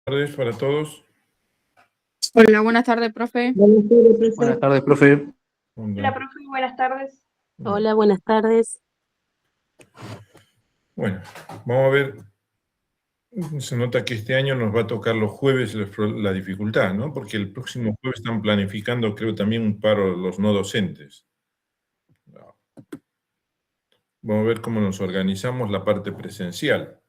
Buenas tardes para todos. Hola, buenas tardes, profe. Buenas tardes, profe. Hola, profe, buenas tardes. Hola, buenas tardes. Bueno, vamos a ver. Se nota que este año nos va a tocar los jueves la dificultad, ¿no? Porque el próximo jueves están planificando, creo, también un paro los no docentes. Vamos a ver cómo nos organizamos la parte presencial.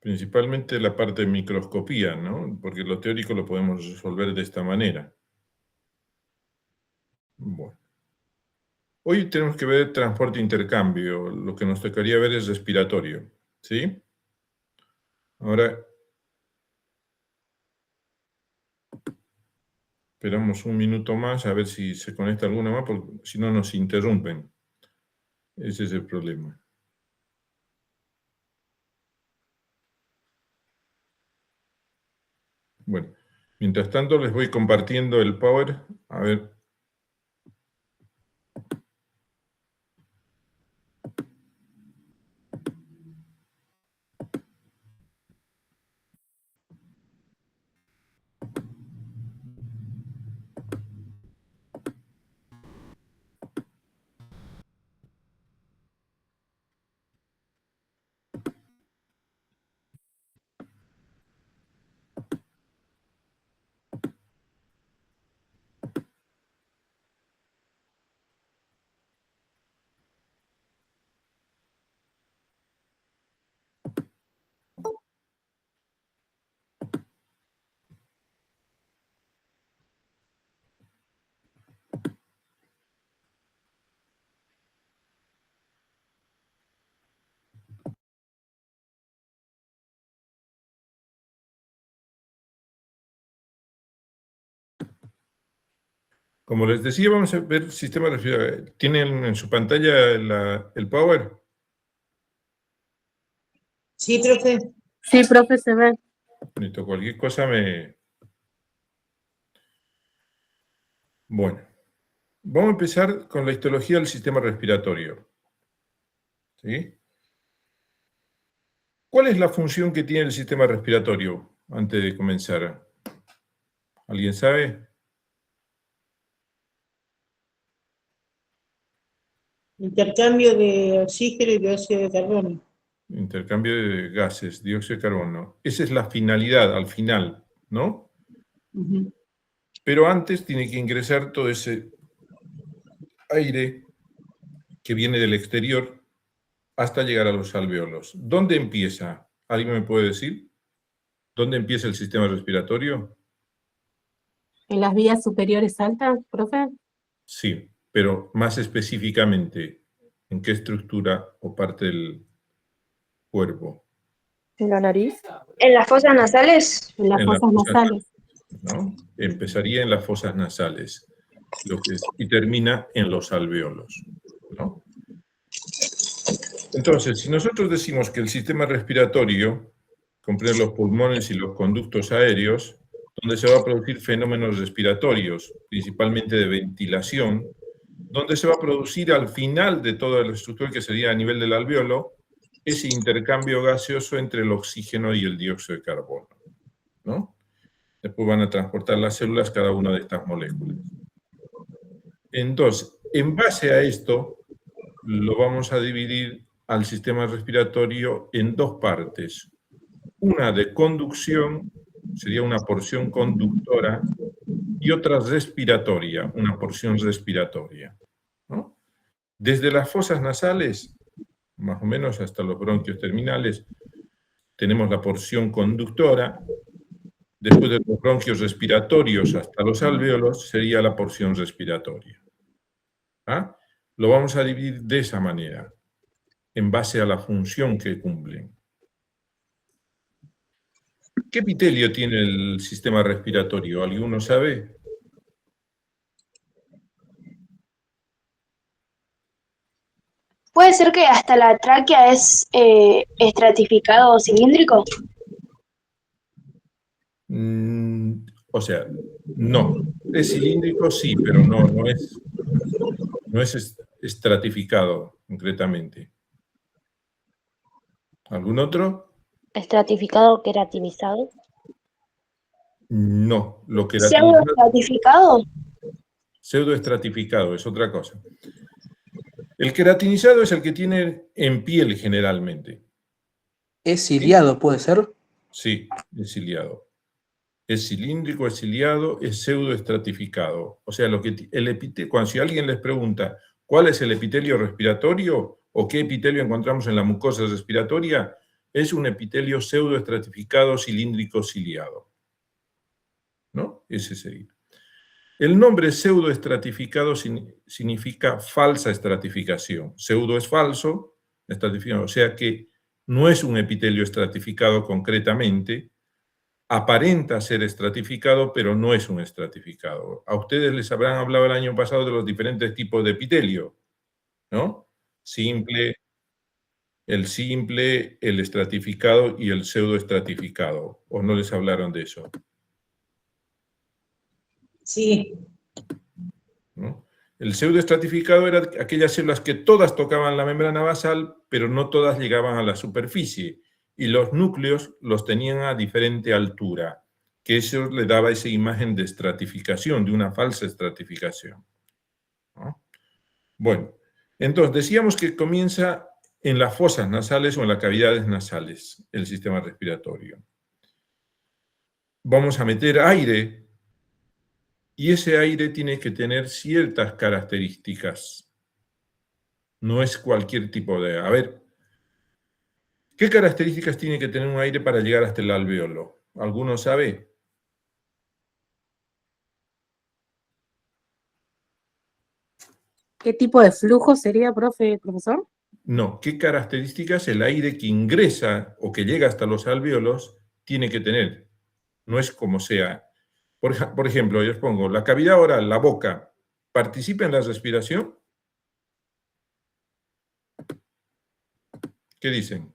Principalmente la parte de microscopía, ¿no? Porque lo teórico lo podemos resolver de esta manera. Bueno. Hoy tenemos que ver transporte e intercambio. Lo que nos tocaría ver es respiratorio, ¿sí? Ahora, esperamos un minuto más a ver si se conecta alguna más, porque si no nos interrumpen. Ese es el problema. Bueno, mientras tanto les voy compartiendo el Power. A ver. Como les decía, vamos a ver sistema respiratorio. ¿Tienen en su pantalla el Power? Sí, profe. Sí, profe, se ve. Listo, cualquier cosa me... Bueno, vamos a empezar con la histología del sistema respiratorio. ¿Sí? ¿Cuál es la función que tiene el sistema respiratorio antes de comenzar? ¿Alguien sabe? Intercambio de oxígeno y dióxido de carbono. Intercambio de gases, dióxido de carbono. Esa es la finalidad al final, ¿no? Uh-huh. Pero antes tiene que ingresar todo ese aire que viene del exterior hasta llegar a los alvéolos. ¿Dónde empieza? ¿Alguien me puede decir? ¿Dónde empieza el sistema respiratorio? ¿En las vías superiores altas, profe? Sí, pero más específicamente, ¿en qué estructura o parte del cuerpo? ¿En la nariz? ¿En las fosas nasales? En las fosas nasales. ¿No? Empezaría en las fosas nasales y termina en los alvéolos, ¿no? Entonces, si nosotros decimos que el sistema respiratorio comprende los pulmones y los conductos aéreos, donde se va a producir fenómenos respiratorios, principalmente de ventilación, donde se va a producir al final de toda la estructura, que sería a nivel del alvéolo, ese intercambio gaseoso entre el oxígeno y el dióxido de carbono, ¿no? Después van a transportar las células cada una de estas moléculas. Entonces, en base a esto, lo vamos a dividir al sistema respiratorio en dos partes. Una de conducción, sería una porción conductora, y otra respiratoria, una porción respiratoria, ¿no? Desde las fosas nasales, más o menos hasta los bronquios terminales, tenemos la porción conductora. Después de los bronquios respiratorios hasta los alvéolos, sería la porción respiratoria. ¿Ah? Lo vamos a dividir de esa manera, en base a la función que cumplen. ¿Qué epitelio tiene el sistema respiratorio? ¿Alguno sabe? ¿Puede ser que hasta la tráquea es estratificado o cilíndrico? O sea, no. Es cilíndrico, sí, pero no es estratificado concretamente. ¿Algún otro? estratificado, queratinizado. No, lo ¿Pseudoestratificado? pseudoestratificado es otra cosa. El queratinizado es el que tiene en piel generalmente. ¿Es ciliado, puede ser? Sí, es ciliado. Es cilíndrico, es ciliado, es pseudoestratificado. O sea, cuando si alguien les pregunta cuál es el epitelio respiratorio o qué epitelio encontramos en la mucosa respiratoria, es un epitelio pseudoestratificado, cilíndrico, ciliado. ¿No? Ese sería. El nombre pseudoestratificado significa falsa estratificación. Pseudo es falso, estratificado, o sea que no es un epitelio estratificado concretamente, aparenta ser estratificado, pero no es un estratificado. A ustedes les habrán hablado el año pasado de los diferentes tipos de epitelio, ¿no? El simple, el estratificado y el pseudoestratificado. ¿O no les hablaron de eso? Sí, ¿No? El pseudoestratificado era aquellas células que todas tocaban la membrana basal, pero no todas llegaban a la superficie. Y los núcleos los tenían a diferente altura, que eso le daba esa imagen de estratificación, de una falsa estratificación. ¿No? Bueno, entonces decíamos que comienza en las fosas nasales o en las cavidades nasales, el sistema respiratorio. Vamos a meter aire, y ese aire tiene que tener ciertas características. No es cualquier tipo de... A ver, ¿qué características tiene que tener un aire para llegar hasta el alvéolo? ¿Alguno sabe? ¿Qué tipo de flujo sería, profesor? No, ¿qué características el aire que ingresa o que llega hasta los alvéolos tiene que tener? No es como sea. Por ejemplo, yo os pongo, la cavidad oral, la boca, ¿participa en la respiración? ¿Qué dicen?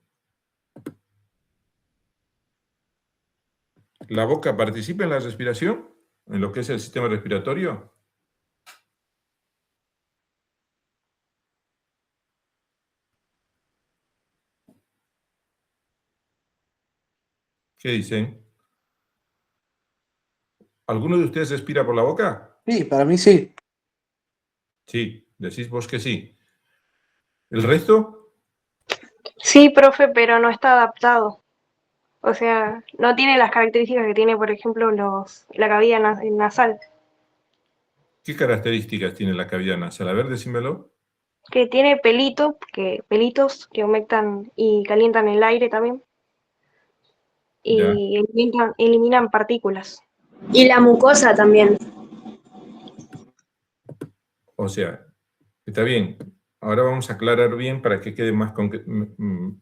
¿La boca participa en la respiración? ¿En lo que es el sistema respiratorio? ¿Qué dicen? ¿Alguno de ustedes respira por la boca? Sí, para mí sí. Sí, decís vos que sí. ¿El resto? Sí, profe, pero no está adaptado. O sea, no tiene las características que tiene, por ejemplo, la cavidad nasal. ¿Qué características tiene la cavidad nasal? A ver, decímelo. Que tiene pelitos que aumentan y calientan el aire también. Ya. Y eliminan partículas. Y la mucosa también. O sea, está bien. Ahora vamos a aclarar bien para que quede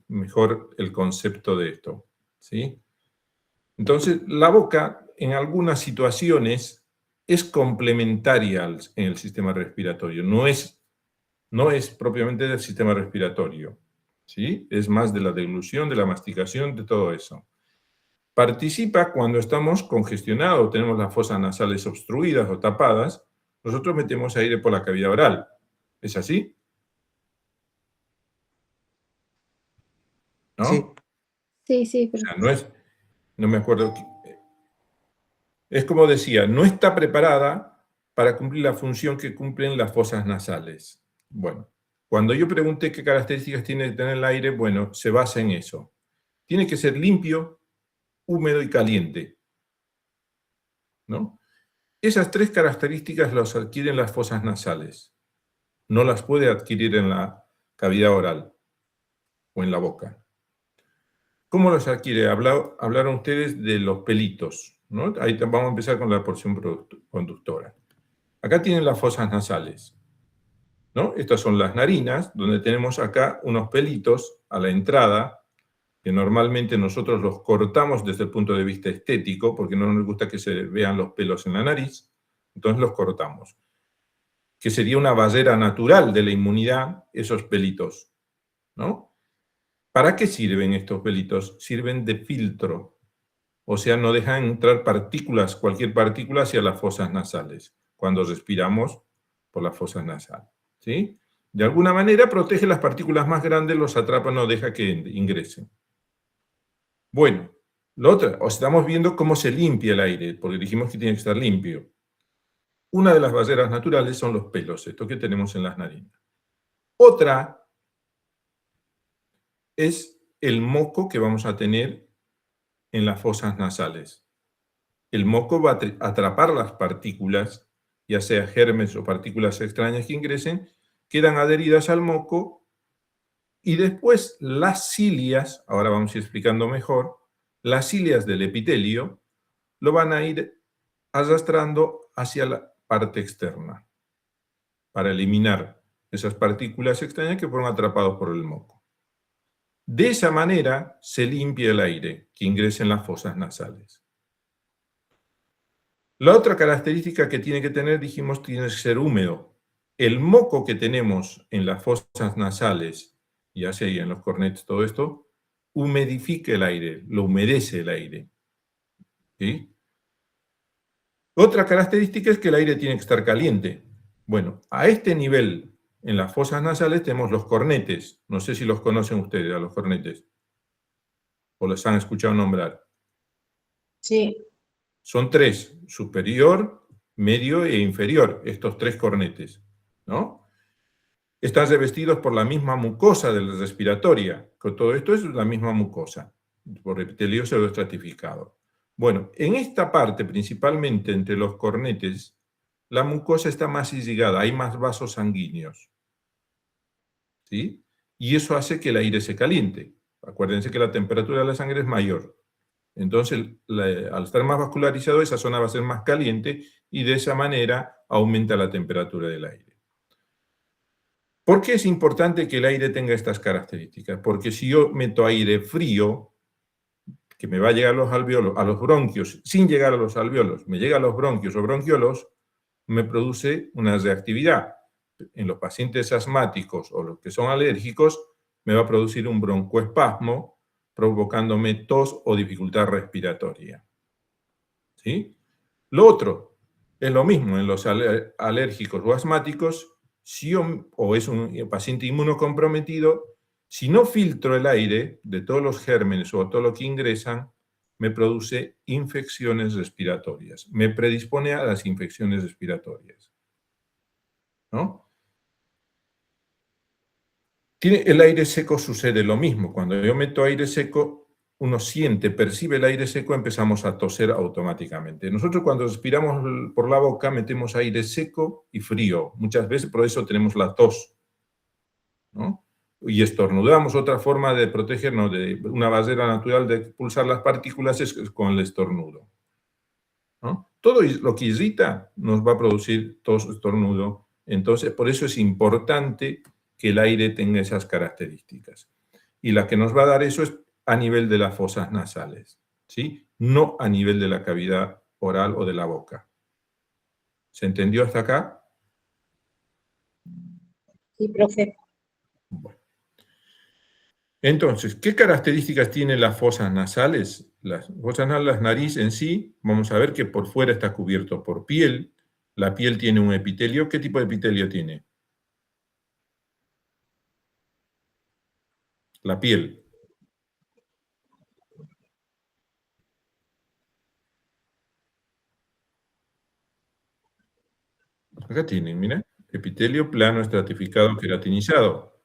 mejor el concepto de esto. ¿Sí? Entonces, la boca en algunas situaciones es complementaria en el sistema respiratorio. No es propiamente del sistema respiratorio. ¿Sí? Es más de la deglución, de la masticación, de todo eso. Participa cuando estamos congestionados, tenemos las fosas nasales obstruidas o tapadas, nosotros metemos aire por la cavidad oral. ¿Es así? ¿No? Sí. Sí, O sea, no me acuerdo. Es como decía, no está preparada para cumplir la función que cumplen las fosas nasales. Bueno, cuando yo pregunté qué características tiene que tener el aire, bueno, se basa en eso. Tiene que ser limpio, húmedo y caliente. ¿No? Esas tres características las adquieren las fosas nasales. No las puede adquirir en la cavidad oral o en la boca. ¿Cómo los adquiere? Hablaron ustedes de los pelitos, ¿no? Ahí vamos a empezar con la porción conductora. Acá tienen las fosas nasales, ¿no? Estas son las narinas, donde tenemos acá unos pelitos a la entrada, que normalmente nosotros los cortamos desde el punto de vista estético, porque no nos gusta que se vean los pelos en la nariz, entonces los cortamos. Que sería una barrera natural de la inmunidad, esos pelitos, ¿no? ¿Para qué sirven estos pelitos? Sirven de filtro, o sea, no dejan entrar partículas, cualquier partícula hacia las fosas nasales, cuando respiramos por las fosas nasales, ¿sí? De alguna manera protege las partículas más grandes, los atrapa, no deja que ingresen. Bueno, lo otro, os estamos viendo cómo se limpia el aire, porque dijimos que tiene que estar limpio. Una de las barreras naturales son los pelos, esto que tenemos en las narinas. Otra es el moco que vamos a tener en las fosas nasales. El moco va a atrapar las partículas, ya sea gérmenes o partículas extrañas que ingresen, quedan adheridas al moco y después las cilias, ahora vamos a ir explicando mejor, las cilias del epitelio lo van a ir arrastrando hacia la parte externa para eliminar esas partículas extrañas que fueron atrapadas por el moco. De esa manera se limpia el aire que ingresa en las fosas nasales. La otra característica que tiene que tener, dijimos, tiene que ser húmedo. El moco que tenemos en las fosas nasales, ya sea en los cornetes, todo esto, humidifica el aire, lo humedece el aire. ¿Sí? Otra característica es que el aire tiene que estar caliente. Bueno, a este nivel, en las fosas nasales, tenemos los cornetes. No sé si los conocen ustedes, a los cornetes. ¿O los han escuchado nombrar? Sí. Son tres, superior, medio e inferior, estos tres cornetes, ¿no? Están revestidos por la misma mucosa de la respiratoria, con todo esto es la misma mucosa, por epitelio pseudoestratificado. Bueno, en esta parte, principalmente entre los cornetes, la mucosa está más irrigada, hay más vasos sanguíneos, ¿sí? Y eso hace que el aire se caliente. Acuérdense que la temperatura de la sangre es mayor. Entonces, al estar más vascularizado, esa zona va a ser más caliente y de esa manera aumenta la temperatura del aire. ¿Por qué es importante que el aire tenga estas características? Porque si yo meto aire frío, que me va a llegar a los alveolos, a los bronquios, sin llegar a los alveolos, me llega a los bronquios o bronquiolos, me produce una reactividad. En los pacientes asmáticos o los que son alérgicos, me va a producir un broncoespasmo, provocándome tos o dificultad respiratoria. ¿Sí? Lo otro es lo mismo en los alérgicos o asmáticos, o es un paciente inmunocomprometido, si no filtro el aire de todos los gérmenes o todo lo que ingresan, me produce infecciones respiratorias, me predispone a las infecciones respiratorias. ¿No? El aire seco sucede lo mismo. Cuando yo meto aire seco, uno siente, percibe el aire seco, empezamos a toser automáticamente. Nosotros cuando respiramos por la boca metemos aire seco y frío. Muchas veces por eso tenemos la tos, ¿no? Y estornudamos. Otra forma de protegernos de una barrera natural de expulsar las partículas es con el estornudo, ¿no? Todo lo que irrita nos va a producir tos, estornudo. Entonces, por eso es importante que el aire tenga esas características. Y la que nos va a dar eso es a nivel de las fosas nasales, ¿sí? No a nivel de la cavidad oral o de la boca. ¿Se entendió hasta acá? Sí, profe. Bueno. Entonces, ¿qué características tienen las fosas nasales? Las fosas nasales, la nariz en sí, vamos a ver que por fuera está cubierto por piel. La piel tiene un epitelio. ¿Qué tipo de epitelio tiene? La piel. Acá tienen, mira, epitelio plano estratificado queratinizado.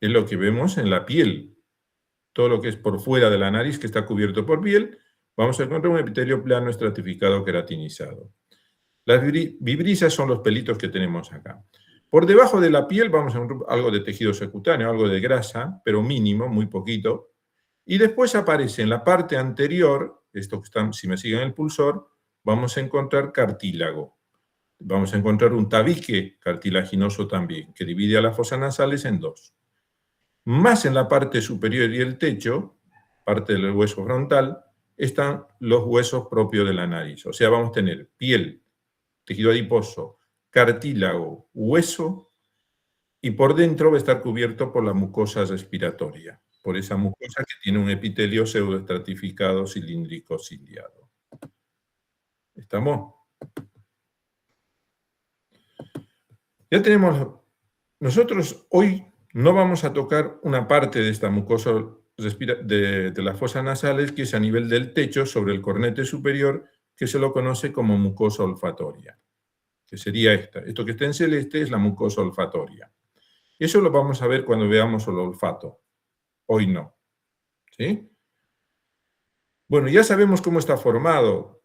Es lo que vemos en la piel. Todo lo que es por fuera de la nariz que está cubierto por piel, vamos a encontrar un epitelio plano estratificado queratinizado. Las vibrisas son los pelitos que tenemos acá. Por debajo de la piel vamos a encontrar algo de tejido subcutáneo, algo de grasa, pero mínimo, muy poquito. Y después aparece en la parte anterior, esto que está, si me siguen el pulsor, vamos a encontrar cartílago. Vamos a encontrar un tabique cartilaginoso también, que divide a las fosas nasales en dos. Más en la parte superior y el techo, parte del hueso frontal, están los huesos propios de la nariz. O sea, vamos a tener piel, tejido adiposo, cartílago, hueso, y por dentro va a estar cubierto por la mucosa respiratoria, por esa mucosa que tiene un epitelio pseudoestratificado cilíndrico ciliado. ¿Estamos? Ya tenemos, nosotros hoy no vamos a tocar una parte de esta mucosa de las fosas nasales, que es a nivel del techo, sobre el cornete superior, que se lo conoce como mucosa olfatoria, que sería esta. Esto que está en celeste es la mucosa olfatoria. Eso lo vamos a ver cuando veamos el olfato. Hoy no. ¿Sí? Bueno, ya sabemos cómo está formado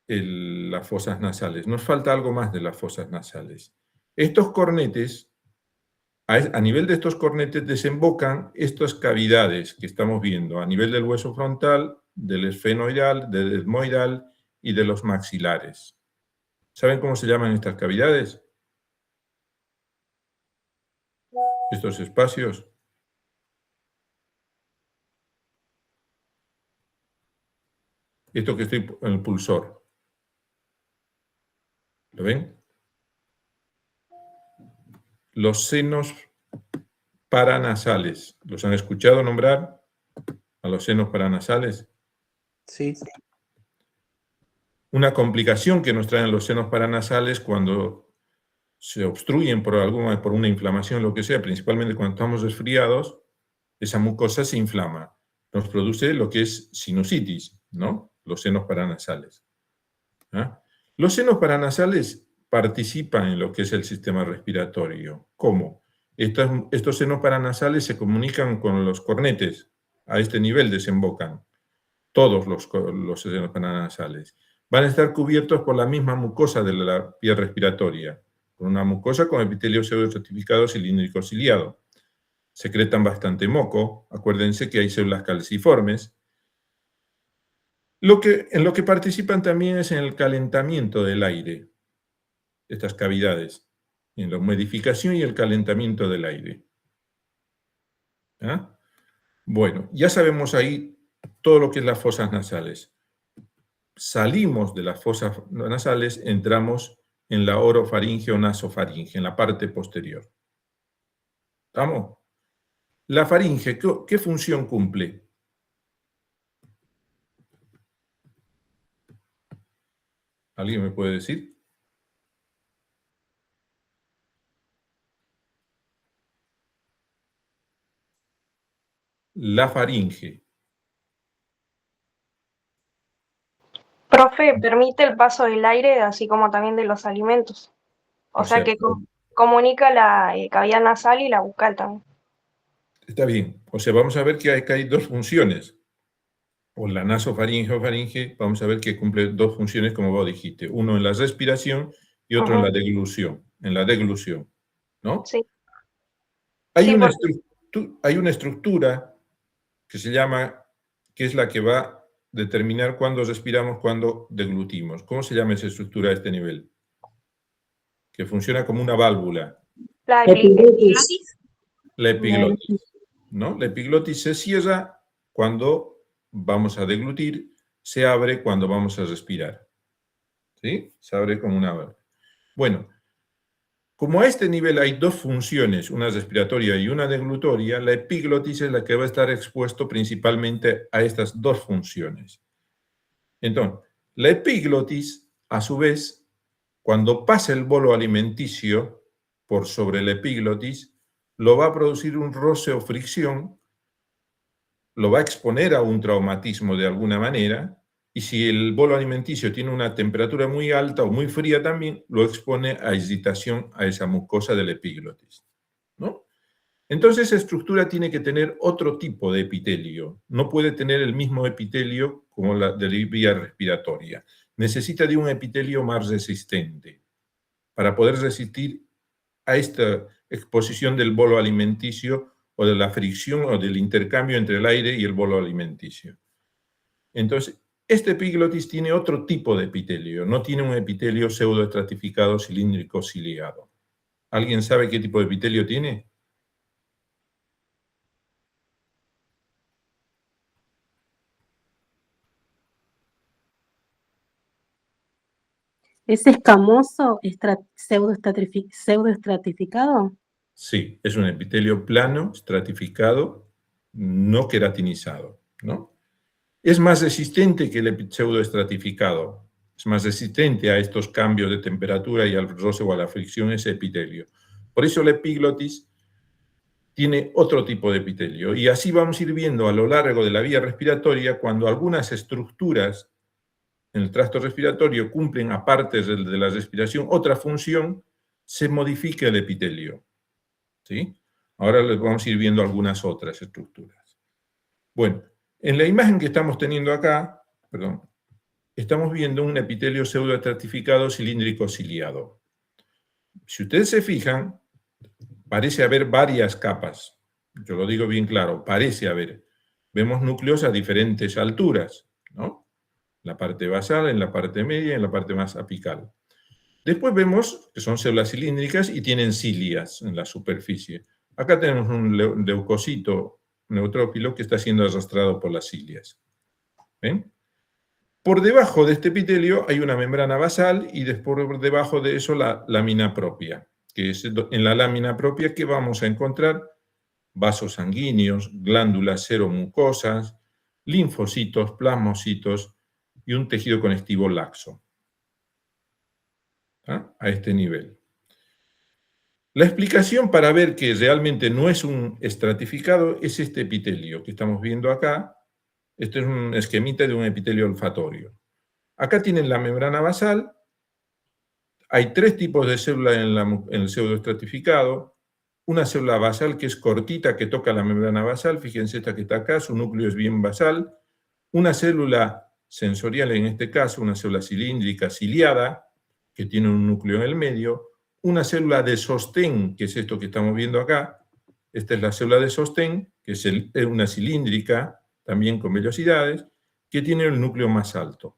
las fosas nasales. Nos falta algo más de las fosas nasales. Estos cornetes, a nivel de estos cornetes desembocan estas cavidades que estamos viendo a nivel del hueso frontal, del esfenoidal, del etmoidal y de los maxilares. ¿Saben cómo se llaman estas cavidades? Estos espacios. Esto que estoy en el pulsor. ¿Lo ven? Los senos paranasales. ¿Los han escuchado nombrar a los senos paranasales? Sí. Una complicación que nos traen los senos paranasales cuando se obstruyen por una inflamación, lo que sea, principalmente cuando estamos resfriados, esa mucosa se inflama. Nos produce lo que es sinusitis, ¿no? Los senos paranasales. ¿Ah? Los senos paranasales participan en lo que es el sistema respiratorio. ¿Cómo? Estos senos paranasales se comunican con los cornetes. A este nivel desembocan todos los senos paranasales. Van a estar cubiertos por la misma mucosa de la vía respiratoria, con una mucosa con epitelio pseudoestratificado cilíndrico ciliado. Secretan bastante moco. Acuérdense que hay células calciformes. En lo que participan también es en el calentamiento del aire, estas cavidades, en la humidificación y el calentamiento del aire. ¿Ah? Bueno, ya sabemos ahí todo lo que es las fosas nasales. Salimos de las fosas nasales, entramos en la orofaringe o nasofaringe, en la parte posterior. ¿Estamos? La faringe, ¿qué función cumple? ¿Alguien me puede decir? La faringe. Profe, permite el paso del aire, así como también de los alimentos. O sea que comunica la cavidad nasal y la bucal también. Está bien. O sea, vamos a ver que hay dos funciones. O la nasofaringe o faringe, vamos a ver que cumple dos funciones, como vos dijiste. Uno en la respiración y otro en la deglución. En la deglución, ¿no? Sí. Hay una estructura que se llama, que es la que va a determinar cuándo respiramos, cuándo deglutimos. ¿Cómo se llama esa estructura a este nivel? Que funciona como una válvula. La epiglotis. La epiglotis, ¿no? La epiglotis se cierra cuando vamos a deglutir, se abre cuando vamos a respirar. ¿Sí? Se abre como una válvula. Bueno, como a este nivel hay dos funciones, una respiratoria y una deglutoria, la epiglotis es la que va a estar expuesto principalmente a estas dos funciones. Entonces, la epiglotis, a su vez, cuando pasa el bolo alimenticio por sobre la epiglotis, lo va a producir un roce o fricción, lo va a exponer a un traumatismo de alguna manera, y si el bolo alimenticio tiene una temperatura muy alta o muy fría también, lo expone a excitación a esa mucosa del epiglotis, ¿no? Entonces esa estructura tiene que tener otro tipo de epitelio, no puede tener el mismo epitelio como la de la vía respiratoria. Necesita de un epitelio más resistente para poder resistir a esta exposición del bolo alimenticio o de la fricción o del intercambio entre el aire y el bolo alimenticio. Entonces, este epiglotis tiene otro tipo de epitelio, no tiene un epitelio pseudoestratificado cilíndrico ciliado. ¿Alguien sabe qué tipo de epitelio tiene? ¿Es escamoso, pseudoestratificado? Sí, es un epitelio plano, estratificado, no queratinizado, ¿no? Es más resistente que el pseudoestratificado, es más resistente a estos cambios de temperatura y al roce o a la fricción ese epitelio. Por eso la epiglotis tiene otro tipo de epitelio. Y así vamos a ir viendo a lo largo de la vía respiratoria cuando algunas estructuras en el tracto respiratorio cumplen, aparte de la respiración, otra función, se modifica el epitelio. ¿Sí? Ahora les vamos a ir viendo algunas otras estructuras. Bueno, en la imagen que estamos teniendo acá, perdón, estamos viendo un epitelio pseudoestratificado cilíndrico ciliado. Si ustedes se fijan, parece haber varias capas. Yo lo digo bien claro, parece haber. Vemos núcleos a diferentes alturas, ¿no? En la parte basal, en la parte media y en la parte más apical. Después vemos que son células cilíndricas y tienen cilias en la superficie. Acá tenemos un leucocito neutrófilo que está siendo arrastrado por las cilias. ¿Ven? Por debajo de este epitelio hay una membrana basal y después por debajo de eso la lámina propia, que es en la lámina propia que vamos a encontrar vasos sanguíneos, glándulas seromucosas, linfocitos, plasmocitos y un tejido conectivo laxo. ¿Ah? A este nivel. La explicación para ver que realmente no es un estratificado es este epitelio que estamos viendo acá. Este es un esquemita de un epitelio olfatorio. Acá tienen la membrana basal. Hay tres tipos de células en el pseudoestratificado. Una célula basal que es cortita, que toca la membrana basal. Fíjense esta que está acá, su núcleo es bien basal. Una célula sensorial, en este caso, una célula cilíndrica ciliada, que tiene un núcleo en el medio. Una célula de sostén, que es esto que estamos viendo acá. Esta es la célula de sostén, que es una cilíndrica, también con vellosidades, que tiene el núcleo más alto.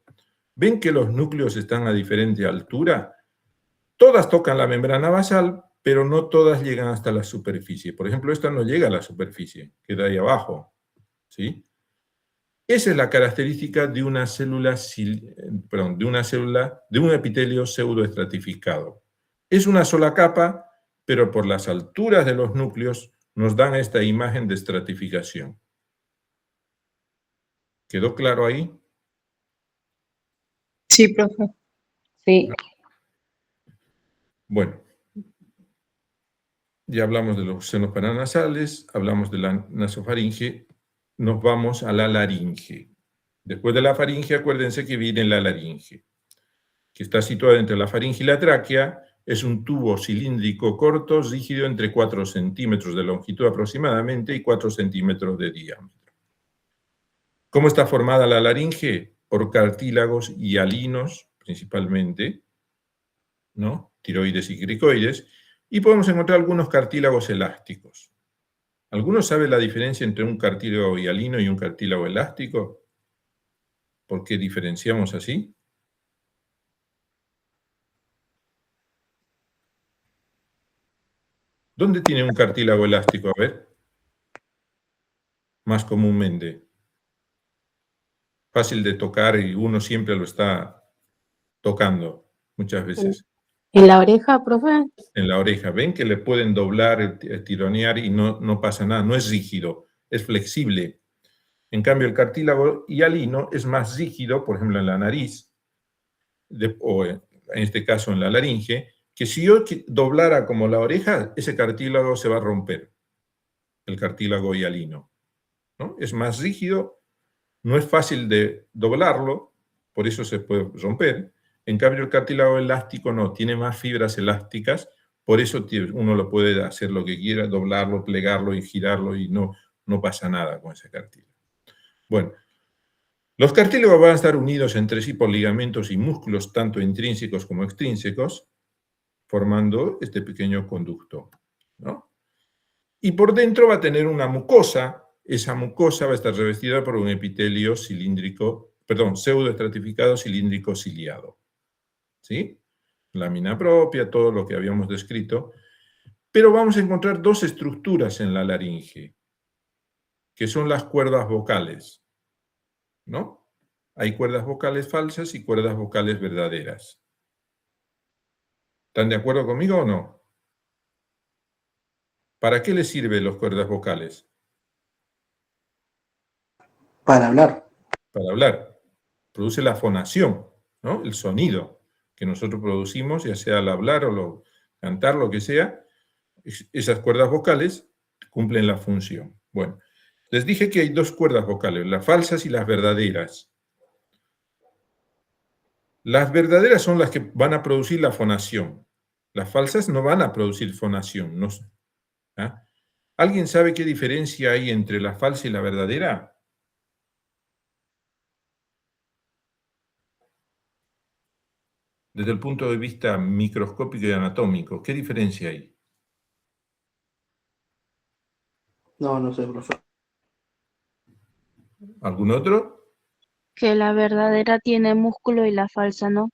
¿Ven que los núcleos están a diferente altura? Todas tocan la membrana basal, pero no todas llegan hasta la superficie. Por ejemplo, esta no llega a la superficie, queda ahí abajo. ¿Sí? Esa es la característica de una célula, de un epitelio pseudoestratificado. Es una sola capa, pero por las alturas de los núcleos nos dan esta imagen de estratificación. ¿Quedó claro ahí? Sí, profe. Sí. Bueno, ya hablamos de los senos paranasales, hablamos de la nasofaringe, nos vamos a la laringe. Después de la faringe, acuérdense que viene la laringe, que está situada entre la faringe y la tráquea. Es un tubo cilíndrico corto, rígido, entre 4 centímetros de longitud aproximadamente y 4 centímetros de diámetro. ¿Cómo está formada la laringe? Por cartílagos hialinos, principalmente, ¿no? Tiroides y cricoides, y podemos encontrar algunos cartílagos elásticos. ¿Alguno sabe la diferencia entre un cartílago hialino y un cartílago elástico? ¿Por qué diferenciamos así? ¿Dónde tiene un cartílago elástico? A ver. Más comúnmente. Fácil de tocar y uno siempre lo está tocando muchas veces. ¿En la oreja, profe? En la oreja. ¿Ven que le pueden doblar, tironear y no pasa nada? No es rígido, es flexible. En cambio, el cartílago hialino es más rígido, por ejemplo, en la nariz, o en este caso en la laringe, que si yo doblara como la oreja, ese cartílago se va a romper, el cartílago hialino, ¿no? Es más rígido, no es fácil de doblarlo, por eso se puede romper. En cambio, el cartílago elástico no, tiene más fibras elásticas, por eso uno lo puede hacer lo que quiera, doblarlo, plegarlo y girarlo, y no pasa nada con ese cartílago. Bueno, los cartílagos van a estar unidos entre sí por ligamentos y músculos, tanto intrínsecos como extrínsecos, formando este pequeño conducto, ¿no? Y por dentro va a tener una mucosa. Esa mucosa va a estar revestida por un epitelio pseudoestratificado cilíndrico ciliado. ¿Sí? Lámina propia, todo lo que habíamos descrito. Pero vamos a encontrar dos estructuras en la laringe, que son las cuerdas vocales, ¿no? Hay cuerdas vocales falsas y cuerdas vocales verdaderas. ¿Están de acuerdo conmigo o no? ¿Para qué les sirven las cuerdas vocales? Para hablar. Para hablar. Produce la fonación, ¿no? El sonido que nosotros producimos, ya sea al hablar o cantar, lo que sea. Esas cuerdas vocales cumplen la función. Bueno, les dije que hay dos cuerdas vocales, las falsas y las verdaderas. Las verdaderas son las que van a producir la fonación. Las falsas no van a producir fonación. No, ¿ah? ¿Alguien sabe qué diferencia hay entre la falsa y la verdadera? Desde el punto de vista microscópico y anatómico, ¿qué diferencia hay? No, no sé, profe. ¿Algún otro? Que la verdadera tiene músculo y la falsa no.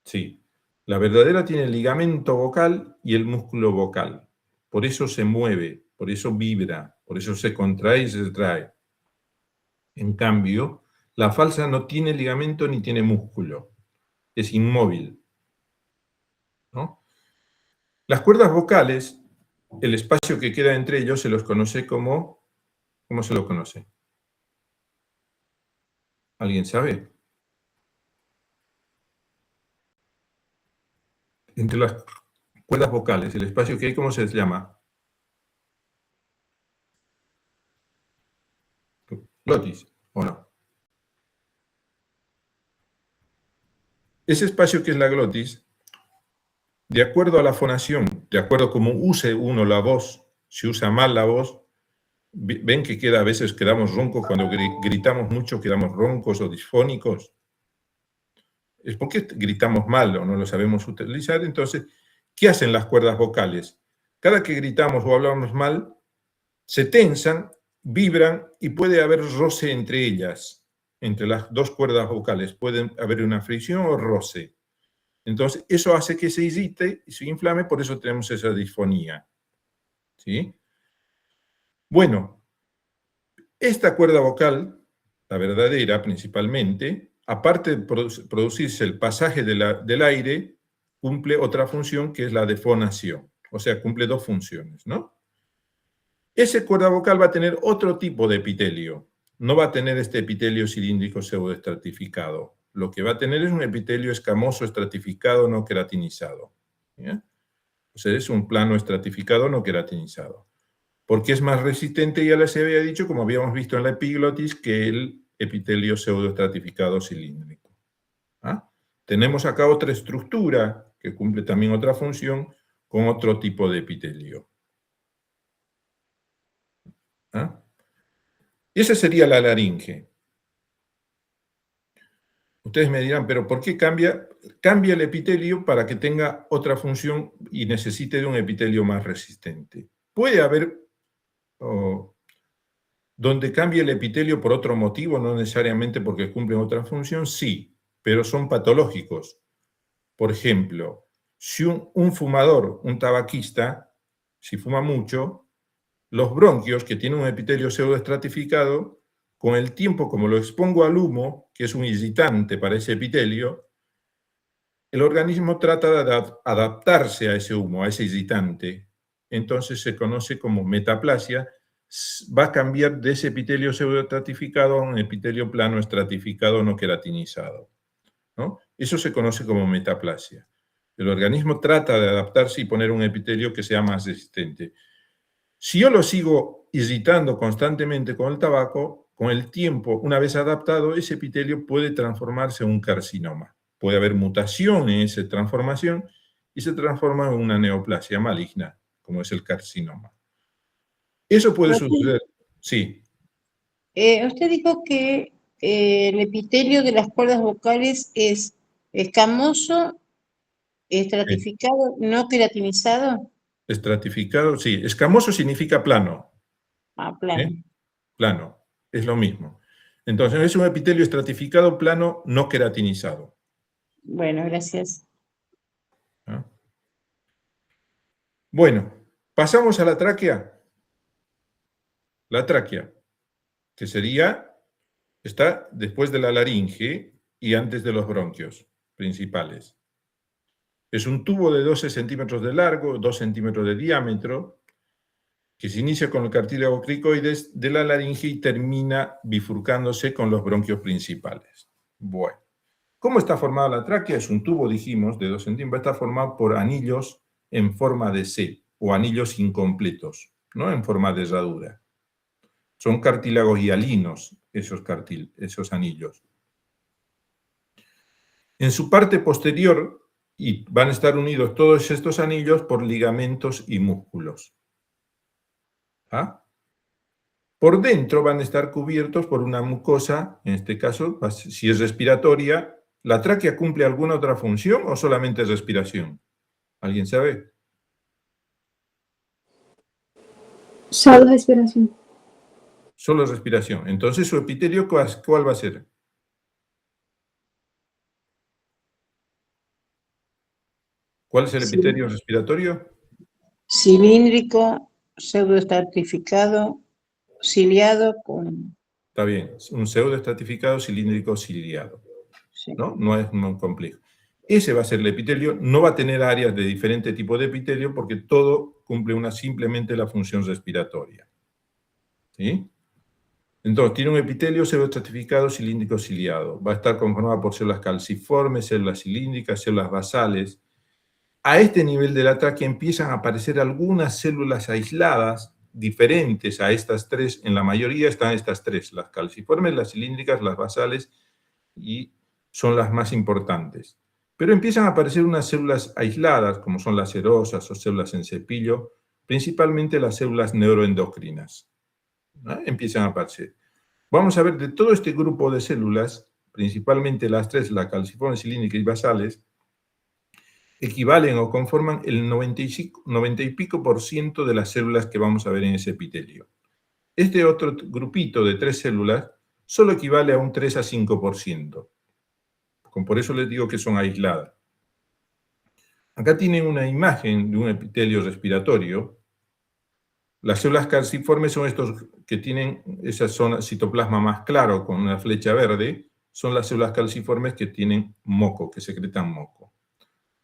Sí. La verdadera tiene el ligamento vocal y el músculo vocal. Por eso se mueve, por eso vibra, por eso se contrae y se retrae. En cambio, la falsa no tiene ligamento ni tiene músculo. Es inmóvil, ¿no? Las cuerdas vocales, el espacio que queda entre ellos se los conoce como... ¿Cómo se lo conoce? ¿Alguien sabe? Entre las cuerdas vocales, el espacio que hay, ¿cómo se llama? Glotis, ¿o no? Ese espacio que es la glotis, de acuerdo a la fonación, de acuerdo a cómo use uno la voz, si usa mal la voz, ven que a veces quedamos roncos, cuando gritamos mucho quedamos roncos o disfónicos. Es porque gritamos mal o no lo sabemos utilizar. Entonces, ¿qué hacen las cuerdas vocales? Cada que gritamos o hablamos mal, se tensan, vibran y puede haber roce entre ellas, entre las dos cuerdas vocales. Puede haber una fricción o roce. Entonces, eso hace que se irrite y se inflame, por eso tenemos esa disfonía. ¿Sí? Bueno, esta cuerda vocal, la verdadera principalmente, aparte de producirse el pasaje del aire, cumple otra función que es la de fonación. O sea, cumple dos funciones, ¿no? Esa cuerda vocal va a tener otro tipo de epitelio. No va a tener este epitelio cilíndrico pseudoestratificado. Lo que va a tener es un epitelio escamoso estratificado no queratinizado. ¿Ya? O sea, es un plano estratificado no queratinizado. Porque es más resistente, ya les había dicho, como habíamos visto en la epiglotis, que el epitelio pseudoestratificado cilíndrico. ¿Ah? Tenemos acá otra estructura que cumple también otra función con otro tipo de epitelio. ¿Ah? Y esa sería la laringe. Ustedes me dirán, pero ¿por qué cambia? Cambia el epitelio para que tenga otra función y necesite de un epitelio más resistente. Puede haber donde cambie el epitelio por otro motivo, no necesariamente porque cumplen otra función, sí, pero son patológicos. Por ejemplo, si un fumador, un tabaquista, si fuma mucho, los bronquios, que tienen un epitelio pseudoestratificado, con el tiempo, como lo expongo al humo, que es un irritante para ese epitelio, el organismo trata de adaptarse a ese humo, a ese irritante. Entonces se conoce como metaplasia, va a cambiar de ese epitelio pseudoestratificado a un epitelio plano estratificado no queratinizado, ¿no? Eso se conoce como metaplasia. El organismo trata de adaptarse y poner un epitelio que sea más resistente. Si yo lo sigo irritando constantemente con el tabaco, con el tiempo, una vez adaptado, ese epitelio puede transformarse en un carcinoma. Puede haber mutación en esa transformación y se transforma en una neoplasia maligna, como es el carcinoma. Eso puede suceder, sí. Usted dijo que el epitelio de las cuerdas vocales es escamoso, estratificado, no queratinizado. Estratificado, sí. Escamoso significa plano. Ah, plano. Plano, es lo mismo. Entonces es un epitelio estratificado plano no queratinizado. Bueno, gracias. ¿Ah? Bueno, pasamos a la tráquea. La tráquea, que está después de la laringe y antes de los bronquios principales. Es un tubo de 12 centímetros de largo, 2 centímetros de diámetro, que se inicia con el cartílago cricoides de la laringe y termina bifurcándose con los bronquios principales. Bueno, ¿cómo está formada la tráquea? Es un tubo, dijimos, de 2 centímetros. Está formado por anillos en forma de C o anillos incompletos. ¿no? En forma de herradura. Son cartílagos hialinos esos anillos. En su parte posterior y van a estar unidos todos estos anillos por ligamentos y músculos. ¿Ah? Por dentro van a estar cubiertos por una mucosa, en este caso, si es respiratoria. ¿La tráquea cumple alguna otra función o solamente es respiración? ¿Alguien sabe? Solo respiración. Solo respiración. Entonces, su epitelio, ¿cuál va a ser? ¿Cuál es el epitelio respiratorio? Cilíndrico, pseudoestratificado, ciliado con... Está bien, un pseudoestratificado cilíndrico ciliado. Sí. ¿No? No es muy complejo. Ese va a ser el epitelio, no va a tener áreas de diferente tipo de epitelio porque todo cumple simplemente la función respiratoria. ¿Sí? Entonces, tiene un epitelio pseudoestratificado cilíndrico ciliado. Va a estar conformado por células calciformes, células cilíndricas, células basales. A este nivel de la tráquea empiezan a aparecer algunas células aisladas diferentes a estas tres. En la mayoría están estas tres, las calciformes, las cilíndricas, las basales, y son las más importantes. Pero empiezan a aparecer unas células aisladas, como son las serosas o células en cepillo, principalmente las células neuroendocrinas. ¿No? Empiezan a aparecer. Vamos a ver de todo este grupo de células, principalmente las tres, la calciforme, cilíndrica y basales, equivalen o conforman el 90 y pico por ciento de las células que vamos a ver en ese epitelio. Este otro grupito de tres células solo equivale a un 3 a 5%. Por eso les digo que son aisladas. Acá tienen una imagen de un epitelio respiratorio. Las células calciformes son estos que tienen esa zona citoplasma más claro con una flecha verde. Son las células calciformes que tienen moco, que secretan moco.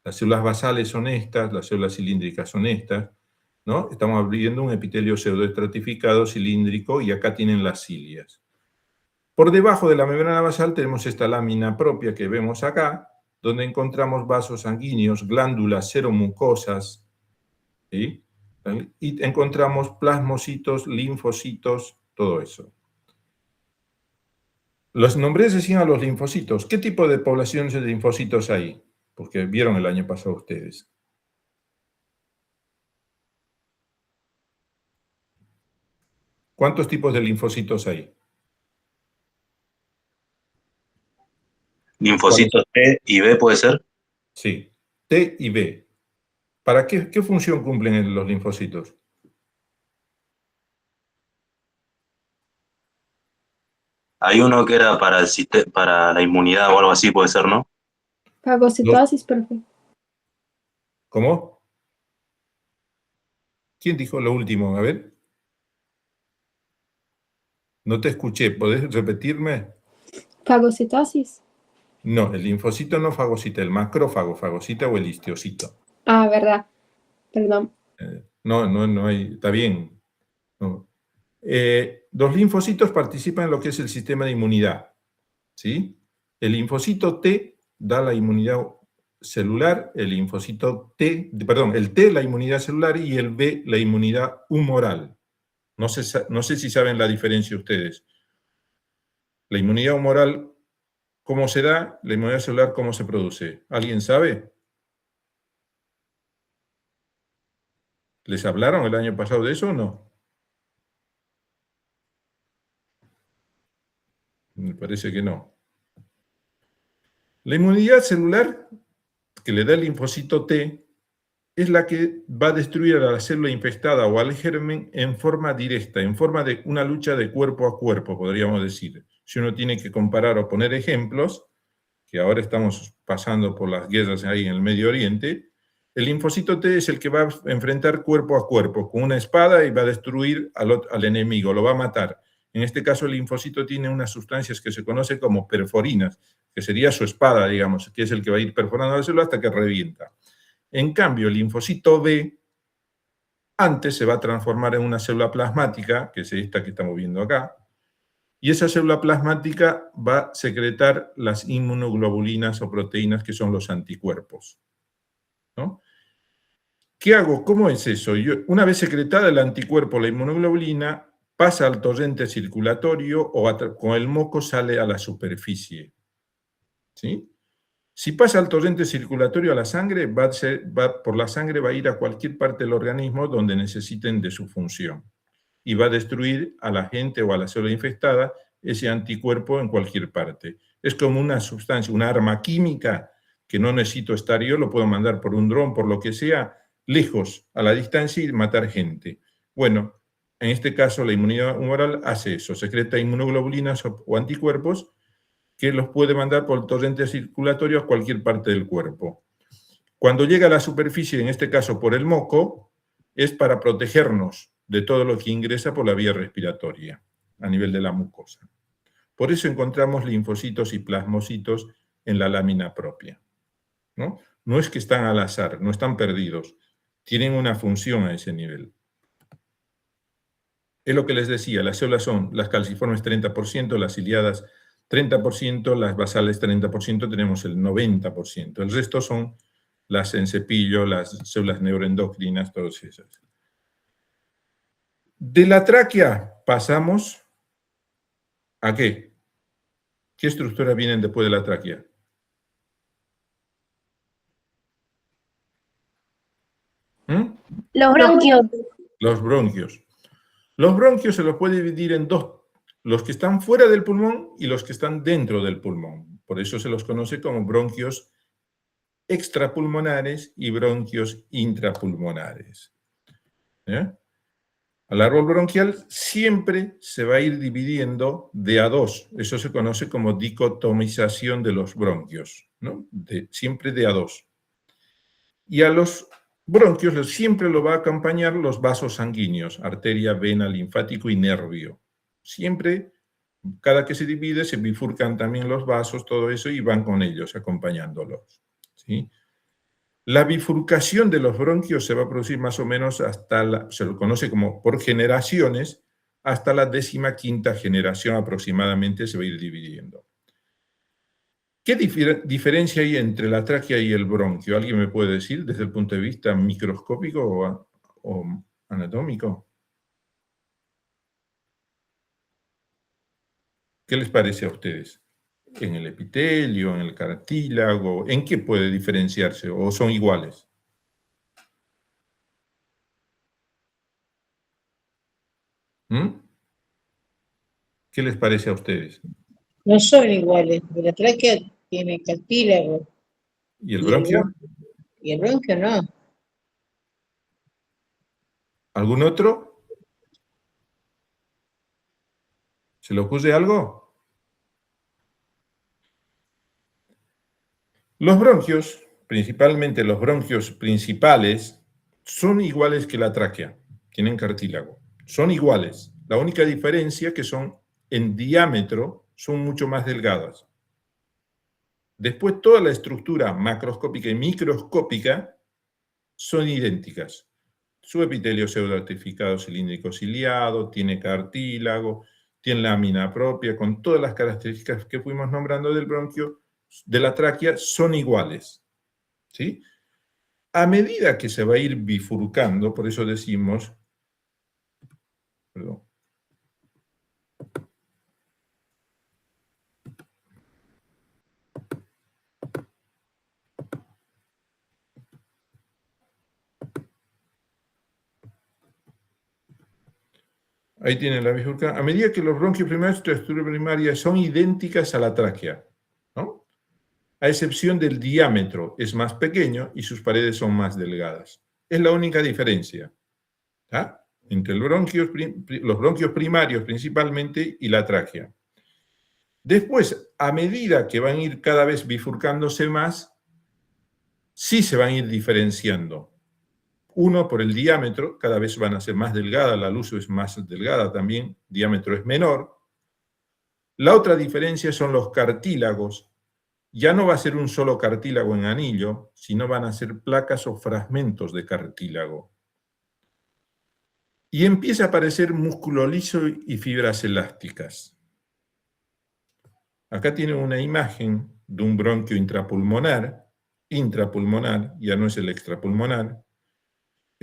Las células basales son estas, las células cilíndricas son estas, ¿no? Estamos viendo un epitelio pseudoestratificado cilíndrico y acá tienen las cilias. Por debajo de la membrana basal tenemos esta lámina propia que vemos acá, donde encontramos vasos sanguíneos, glándulas, seromucosas, ¿sí? Y encontramos plasmocitos, linfocitos, todo eso. Los nombré recién a los linfocitos. ¿Qué tipo de poblaciones de linfocitos hay? Porque vieron el año pasado ustedes. ¿Cuántos tipos de linfocitos hay? Linfocitos T y B, ¿puede ser? Sí, T y B. ¿Para qué función cumplen los linfocitos? Hay uno que era para la inmunidad o algo así, puede ser, ¿no? Fagocitosis, profe. ¿Cómo? ¿Quién dijo lo último? A ver. No te escuché. ¿Podés repetirme? Fagocitosis. No, el linfocito no fagocita, el macrófago fagocita o el histiocito. Ah, verdad. Perdón. No hay, está bien. No. Los linfocitos participan en lo que es el sistema de inmunidad, ¿sí? El linfocito T da la inmunidad celular, el T la inmunidad celular y el B la inmunidad humoral. No sé si saben la diferencia ustedes. La inmunidad humoral, ¿cómo se da? La inmunidad celular, ¿cómo se produce? ¿Alguien sabe? ¿Les hablaron el año pasado de eso o no? Me parece que no. La inmunidad celular que le da el linfocito T es la que va a destruir a la célula infectada o al germen en forma directa, en forma de una lucha de cuerpo a cuerpo, podríamos decir. Si uno tiene que comparar o poner ejemplos, que ahora estamos pasando por las guerras ahí en el Medio Oriente, el linfocito T es el que va a enfrentar cuerpo a cuerpo con una espada y va a destruir al enemigo, lo va a matar. En este caso, el linfocito tiene unas sustancias que se conocen como perforinas, que sería su espada, digamos, que es el que va a ir perforando la célula hasta que revienta. En cambio, el linfocito B antes se va a transformar en una célula plasmática, que es esta que estamos viendo acá, y esa célula plasmática va a secretar las inmunoglobulinas o proteínas que son los anticuerpos, ¿no? ¿Qué hago? ¿Cómo es eso? Una vez secretada el anticuerpo, la inmunoglobulina, pasa al torrente circulatorio o con el moco sale a la superficie. ¿Sí? Si pasa al torrente circulatorio a la sangre, por la sangre va a ir a cualquier parte del organismo donde necesiten de su función. Y va a destruir a la gente o a la célula infectada ese anticuerpo en cualquier parte. Es como una sustancia, una arma química que no necesito estar yo, lo puedo mandar por un dron, por lo que sea, lejos, a la distancia y matar gente. Bueno, en este caso la inmunidad humoral hace eso, secreta inmunoglobulinas o anticuerpos que los puede mandar por el torrente circulatorio a cualquier parte del cuerpo. Cuando llega a la superficie, en este caso por el moco, es para protegernos de todo lo que ingresa por la vía respiratoria, a nivel de la mucosa. Por eso encontramos linfocitos y plasmocitos en la lámina propia. ¿No? No es que están al azar, no están perdidos, tienen una función a ese nivel. Es lo que les decía, las células son las calciformes 30%, las ciliadas 30%, las basales 30%, tenemos el 90%. El resto son las en cepillo, las células neuroendocrinas, todas esas. De la tráquea pasamos ¿a qué? ¿Qué estructuras vienen después de la tráquea? Los bronquios. Los bronquios. Los bronquios se los puede dividir en dos, los que están fuera del pulmón y los que están dentro del pulmón. Por eso se los conoce como bronquios extrapulmonares y bronquios intrapulmonares. Al árbol bronquial siempre se va a ir dividiendo de a dos. Eso se conoce como dicotomización de los bronquios, ¿no? Siempre de a dos. Y a los bronquios siempre lo va a acompañar los vasos sanguíneos, arteria, vena, linfático y nervio. Siempre, cada que se divide, se bifurcan también los vasos, todo eso, y van con ellos, acompañándolos. ¿Sí? La bifurcación de los bronquios se va a producir más o menos se lo conoce como por generaciones, hasta la 15ª generación aproximadamente se va a ir dividiendo. ¿Qué diferencia hay entre la tráquea y el bronquio? ¿Alguien me puede decir desde el punto de vista microscópico o anatómico? ¿Qué les parece a ustedes? ¿En el epitelio, en el cartílago? ¿En qué puede diferenciarse o son iguales? ¿Qué les parece a ustedes? No son iguales, porque la tráquea tiene cartílago. ¿Y el bronquio? Y el bronquio no. ¿Algún otro? ¿Se le ocurre algo? Los bronquios, principalmente los bronquios principales, son iguales que la tráquea, tienen cartílago, son iguales. La única diferencia es que son en diámetro, son mucho más delgadas. Después toda la estructura macroscópica y microscópica son idénticas. Su epitelio pseudoartificado cilíndrico ciliado, tiene cartílago, tiene lámina propia, con todas las características que fuimos nombrando del bronquio, de la tráquea, son iguales. ¿Sí? A medida que se va a ir bifurcando, por eso decimos, perdón, ahí tienen la bifurcación. A medida que los bronquios primarios, su estructura primaria son idénticas a la tráquea, ¿no? A excepción del diámetro, es más pequeño y sus paredes son más delgadas. Es la única diferencia, ¿tá? Entre los bronquios primarios principalmente y la tráquea. Después, a medida que van a ir cada vez bifurcándose más, sí se van a ir diferenciando. Uno, por el diámetro, cada vez van a ser más delgadas, la luz es más delgada también, el diámetro es menor. La otra diferencia son los cartílagos. Ya no va a ser un solo cartílago en anillo, sino van a ser placas o fragmentos de cartílago. Y empieza a aparecer músculo liso y fibras elásticas. Acá tienen una imagen de un bronquio intrapulmonar, ya no es el extrapulmonar,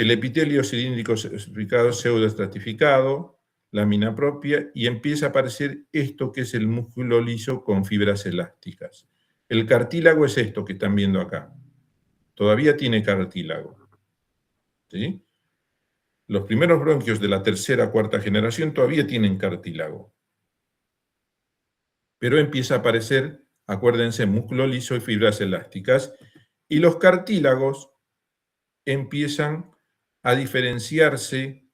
el epitelio cilíndrico estratificado, pseudoestratificado, lámina propia, y empieza a aparecer esto que es el músculo liso con fibras elásticas. El cartílago es esto que están viendo acá. Todavía tiene cartílago. ¿Sí? Los primeros bronquios de la tercera, cuarta generación todavía tienen cartílago. Pero empieza a aparecer, acuérdense, músculo liso y fibras elásticas, y los cartílagos empiezan a diferenciarse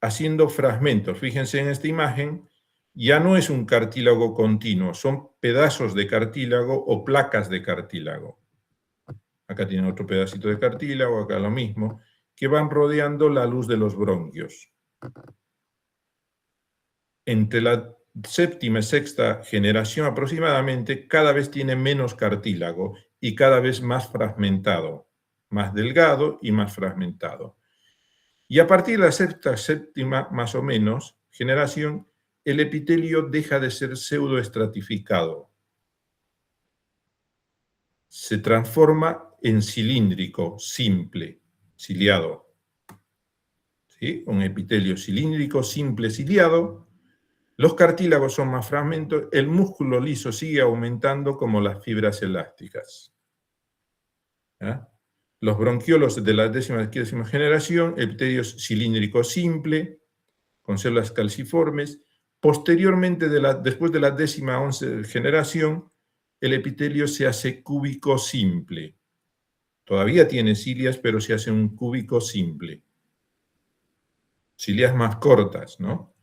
haciendo fragmentos. Fíjense en esta imagen, ya no es un cartílago continuo, son pedazos de cartílago o placas de cartílago. Acá tienen otro pedacito de cartílago, acá lo mismo, que van rodeando la luz de los bronquios. Entre la séptima y sexta generación aproximadamente, cada vez tiene menos cartílago y cada vez más fragmentado, más delgado y más fragmentado. Y a partir de la sexta, séptima más o menos generación, el epitelio deja de ser pseudoestratificado. Se transforma en cilíndrico, simple, ciliado. ¿Sí? Un epitelio cilíndrico, simple, ciliado. Los cartílagos son más fragmentos, el músculo liso sigue aumentando como las fibras elásticas. ¿Ah? Los bronquiolos de la décima generación, epitelio cilíndrico simple, con células calciformes. Posteriormente, después de la décima 11 generación, el epitelio se hace cúbico simple. Todavía tiene cilias, pero se hace un cúbico simple. Cilias más cortas, ¿no?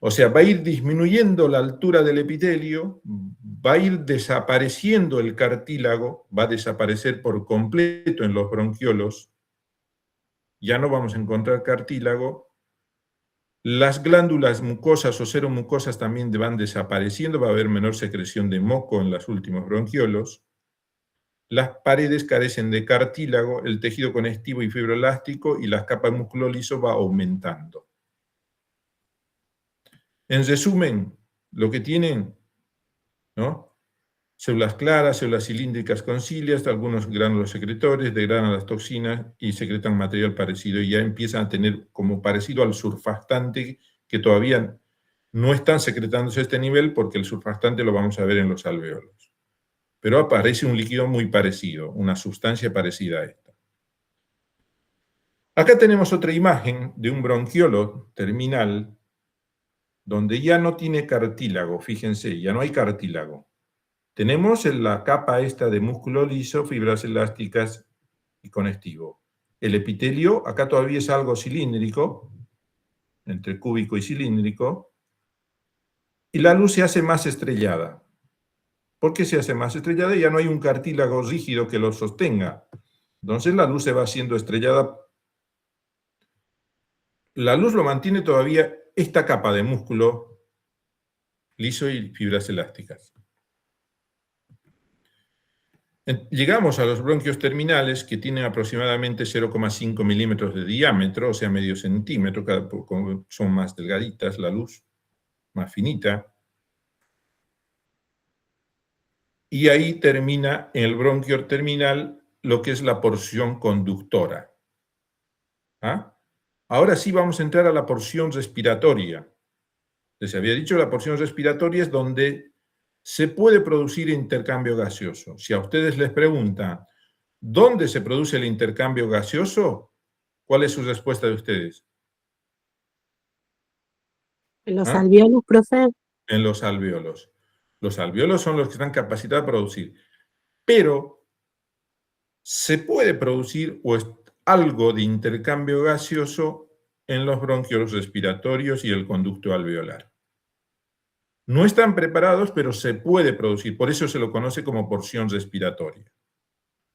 O sea, va a ir disminuyendo la altura del epitelio, va a ir desapareciendo el cartílago, va a desaparecer por completo en los bronquiolos, ya no vamos a encontrar cartílago. Las glándulas mucosas o seromucosas también van desapareciendo, va a haber menor secreción de moco en los últimos bronquiolos. Las paredes carecen de cartílago, el tejido conectivo y fibroelástico y las capas de músculo liso va aumentando. En resumen, lo que tienen, ¿no? Células claras, células cilíndricas con cilias, algunos gránulos secretores, degradan las toxinas y secretan material parecido y ya empiezan a tener como parecido al surfactante, que todavía no están secretándose a este nivel porque el surfactante lo vamos a ver en los alveolos. Pero aparece un líquido muy parecido, una sustancia parecida a esta. Acá tenemos otra imagen de un bronquiolo terminal donde ya no tiene cartílago, fíjense, ya no hay cartílago. Tenemos la capa esta de músculo liso, fibras elásticas y conectivo. El epitelio, acá todavía es algo cilíndrico, entre cúbico y cilíndrico, y la luz se hace más estrellada. ¿Por qué se hace más estrellada? Ya no hay un cartílago rígido que lo sostenga. Entonces la luz se va haciendo estrellada. La luz lo mantiene todavía esta capa de músculo liso y fibras elásticas. Llegamos a los bronquios terminales que tienen aproximadamente 0,5 milímetros de diámetro, o sea, medio centímetro, son más delgaditas la luz, más finita. Y ahí termina en el bronquio terminal lo que es la porción conductora. ¿Ah? Ahora sí vamos a entrar a la porción respiratoria. Les había dicho, la porción respiratoria es donde se puede producir intercambio gaseoso. Si a ustedes les preguntan, ¿dónde se produce el intercambio gaseoso? ¿Cuál es su respuesta de ustedes? ¿En los alveolos, profe? En los alveolos. Los alveolos son los que están capacitados a producir. Pero se puede producir algo de intercambio gaseoso en los bronquiolos respiratorios y el conducto alveolar. No están preparados, pero se puede producir. Por eso se lo conoce como porción respiratoria.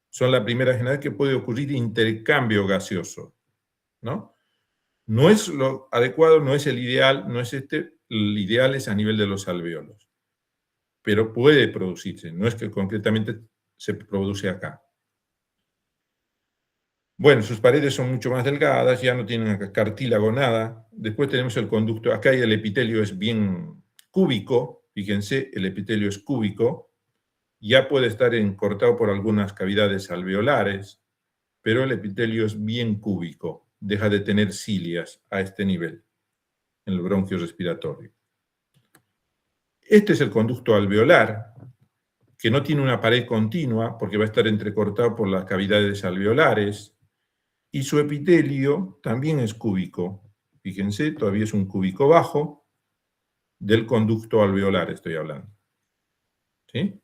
Son la primera generación que puede ocurrir intercambio gaseoso, ¿no? No es lo adecuado, no es el ideal, no es el ideal es a nivel de los alveolos. Pero puede producirse, no es que concretamente se produce acá. Bueno, sus paredes son mucho más delgadas, ya no tienen cartílago, nada. Después tenemos el conducto, acá el epitelio es bien cúbico, fíjense, el epitelio es cúbico, ya puede estar encortado por algunas cavidades alveolares. pero el epitelio es bien cúbico, deja de tener cilias a este nivel, en el bronquio respiratorio. Este es el conducto alveolar, que no tiene una pared continua, porque va a estar entrecortado por las cavidades alveolares, y su epitelio también es cúbico. Fíjense, todavía es un cúbico bajo del conducto alveolar, estoy hablando. ¿Sí?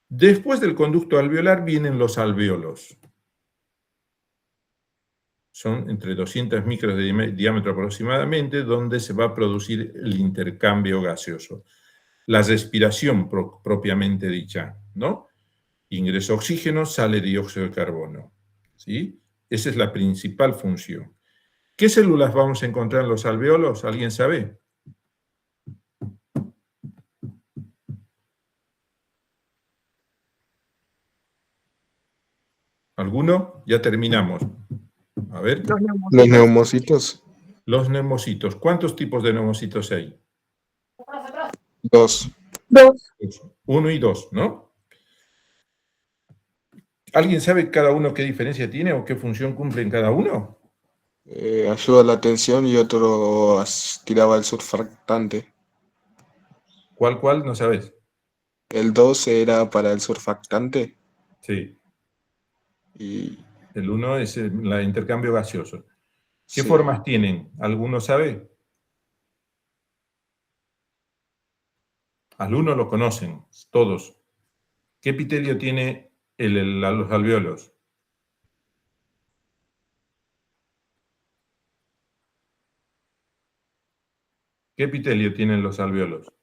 Después del conducto alveolar vienen los alvéolos. Son entre 200 micros de diámetro aproximadamente, donde se va a producir el intercambio gaseoso. La respiración propiamente dicha, ¿no? Ingresa oxígeno, sale dióxido de carbono. ¿Sí? Esa es la principal función. ¿Qué células vamos a encontrar en los alvéolos? ¿Alguien sabe? ¿Alguno? Ya terminamos. A ver. Los neumocitos. Los neumocitos. ¿Cuántos tipos de neumocitos hay? 2. 1 y 2, ¿no? ¿Alguien sabe cada uno qué diferencia tiene o qué función cumple en cada uno? Ayuda a la atención y otro tiraba el surfactante. ¿Cuál? No sabes. El 2 era para el surfactante. Sí. Y el 1 es el intercambio gaseoso. ¿Qué sí. formas tienen? ¿Alguno sabe? Al 1 lo conocen, todos. ¿Qué epitelio tiene los alvéolos? ¿Qué epitelio tienen los alvéolos?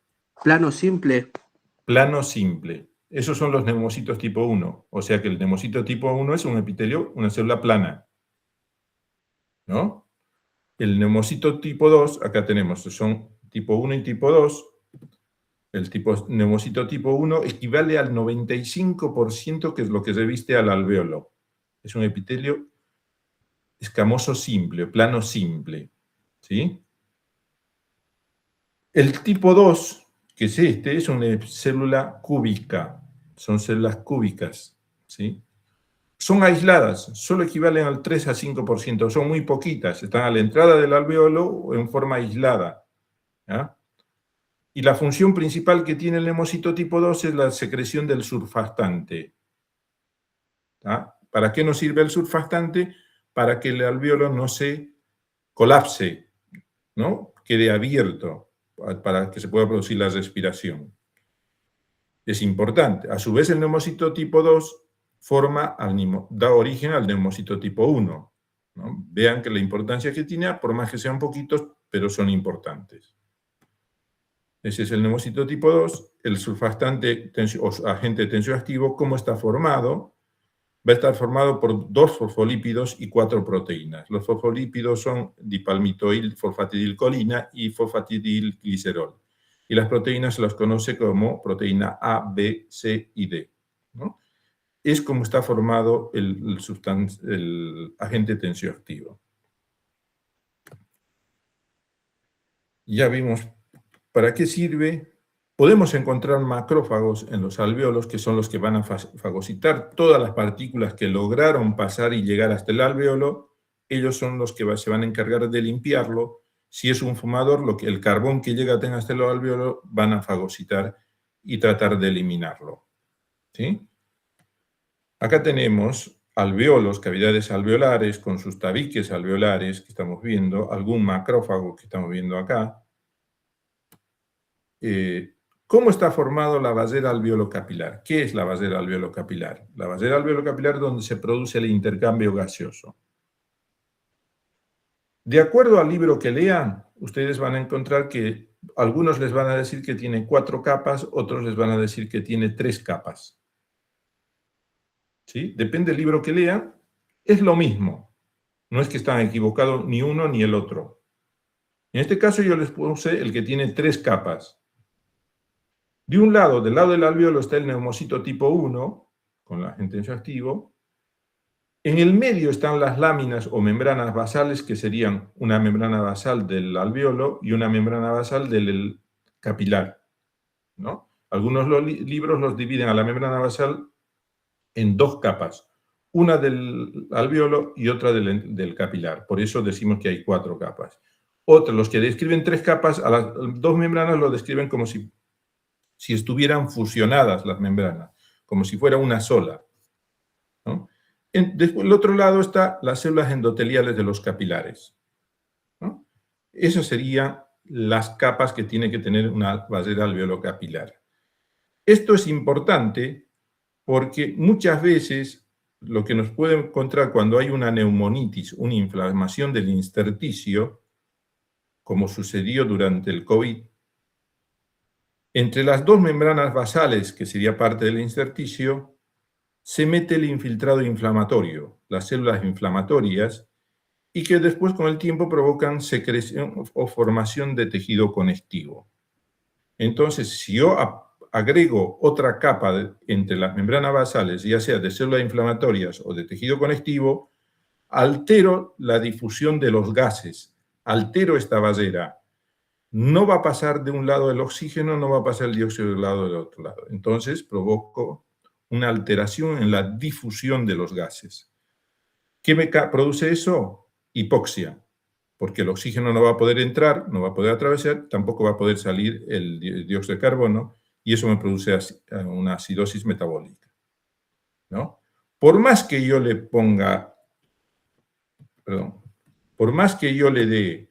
Plano simple. Plano simple. Esos son los neumocitos tipo 1. O sea que el neumocito tipo 1 es un epitelio, una célula plana. ¿No? El neumocito tipo 2, acá tenemos, son tipo 1 y tipo 2. El neumocito tipo 1 equivale al 95%, que es lo que reviste al alvéolo. Es un epitelio escamoso simple, plano simple. ¿Sí? El tipo 2, que es es una célula cúbica. Son células cúbicas. ¿Sí? Son aisladas, solo equivalen al 3 a 5%, son muy poquitas, están a la entrada del alvéolo o en forma aislada. ¿Ya? Y la función principal que tiene el neumocito tipo 2 es la secreción del surfactante. ¿Ya? ¿Para qué nos sirve el surfactante? Para que el alvéolo no se colapse, ¿no? Quede abierto, para que se pueda producir la respiración. Es importante. A su vez, el neumocito tipo 2 da origen al neumocito tipo 1. ¿No? Vean que la importancia que tiene, por más que sean poquitos, pero son importantes. Ese es el neumocito tipo 2. El surfactante o agente tensioactivo, ¿cómo está formado? Va a estar formado por 2 fosfolípidos y 4 proteínas. Los fosfolípidos son dipalmitoil fosfatidilcolina y fosfatidilglicerol. Y las proteínas se las conoce como proteína A, B, C y D. ¿No? Es como está formado el agente tensioactivo. Ya vimos para qué sirve. Podemos encontrar macrófagos en los alvéolos, que son los que van a fagocitar todas las partículas que lograron pasar y llegar hasta el alvéolo. Ellos son los que se van a encargar de limpiarlo. Si es un fumador, el carbón que llega hasta el alvéolo van a fagocitar y tratar de eliminarlo. ¿Sí? Acá tenemos alvéolos, cavidades alveolares con sus tabiques alveolares que estamos viendo, algún macrófago que estamos viendo acá. ¿Cómo está formado la barrera alveolo-capilar? ¿Qué es la barrera alveolo-capilar? La barrera alveolo-capilar es donde se produce el intercambio gaseoso. De acuerdo al libro que lean, ustedes van a encontrar que algunos les van a decir que tiene 4 capas, otros les van a decir que tiene 3 capas. ¿Sí? Depende del libro que lean, es lo mismo. No es que están equivocados ni uno ni el otro. En este caso yo les puse el que tiene 3 capas. De un lado, del lado del alvéolo, está el neumocito tipo 1, con el agente tensioactivo. En el medio están las láminas o membranas basales, que serían una membrana basal del alvéolo y una membrana basal del capilar, ¿no? Algunos libros los dividen a la membrana basal en 2 capas. una del alvéolo y otra del capilar. Por eso decimos que hay 4 capas. Otros, los que describen 3 capas, a las 2 membranas lo describen como si estuvieran fusionadas las membranas, como si fuera una sola, ¿no? Después, al otro lado están las células endoteliales de los capilares, ¿no? Esas serían las capas que tiene que tener una barrera alveolo-capilar. Esto es importante porque muchas veces lo que nos puede encontrar cuando hay una neumonitis, una inflamación del intersticio, como sucedió durante el COVID, entre las 2 membranas basales, que sería parte del intersticio, se mete el infiltrado inflamatorio, las células inflamatorias, y que después con el tiempo provocan secreción o formación de tejido conectivo. Entonces, si yo agrego otra capa entre las membranas basales, ya sea de células inflamatorias o de tejido conectivo, altero la difusión de los gases, altero esta barrera. No va a pasar de un lado el oxígeno, no va a pasar el dióxido del lado del otro lado. Entonces, provoco una alteración en la difusión de los gases. ¿Qué me produce eso? Hipoxia, porque el oxígeno no va a poder entrar, no va a poder atravesar, tampoco va a poder salir el dióxido de carbono, y eso me produce una acidosis metabólica, ¿no? Por más que yo le ponga, por más que yo le dé,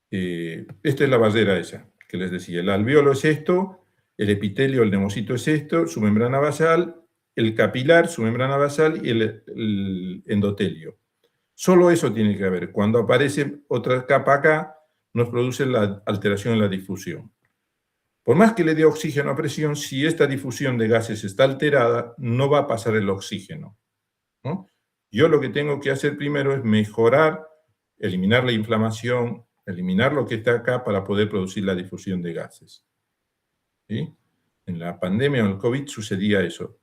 esta es la barrera esa que les decía, el alvéolo es esto, el epitelio, el neumocito es esto, su membrana basal, el capilar, su membrana basal y el endotelio. Solo eso tiene que haber. Cuando aparece otra capa acá, nos produce la alteración en la difusión. Por más que le dé oxígeno a presión, si esta difusión de gases está alterada, no va a pasar el oxígeno, ¿no? Yo lo que tengo que hacer primero es mejorar, eliminar la inflamación, eliminar lo que está acá para poder producir la difusión de gases, ¿sí? En la pandemia o el COVID sucedía eso.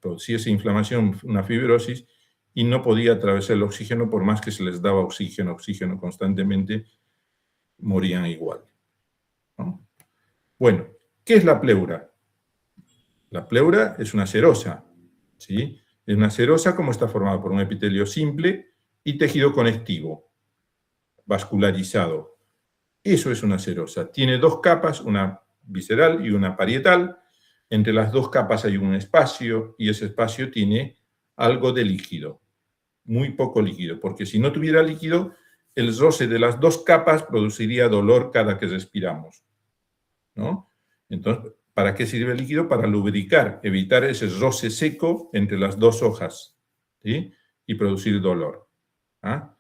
Producía esa inflamación, una fibrosis, y no podía atravesar el oxígeno por más que se les daba oxígeno constantemente, morían igual, ¿no? Bueno, ¿qué es la pleura? La pleura es una serosa, ¿sí? Es una serosa como está formada por un epitelio simple y tejido conectivo, vascularizado. Eso es una serosa. Tiene 2 capas, una visceral y una parietal. Entre las 2 capas hay un espacio y ese espacio tiene algo de líquido, muy poco líquido, porque si no tuviera líquido, el roce de las 2 capas produciría dolor cada que respiramos, ¿no? Entonces, ¿para qué sirve el líquido? Para lubricar, evitar ese roce seco entre las 2 hojas, ¿sí? Y producir dolor, ¿ah?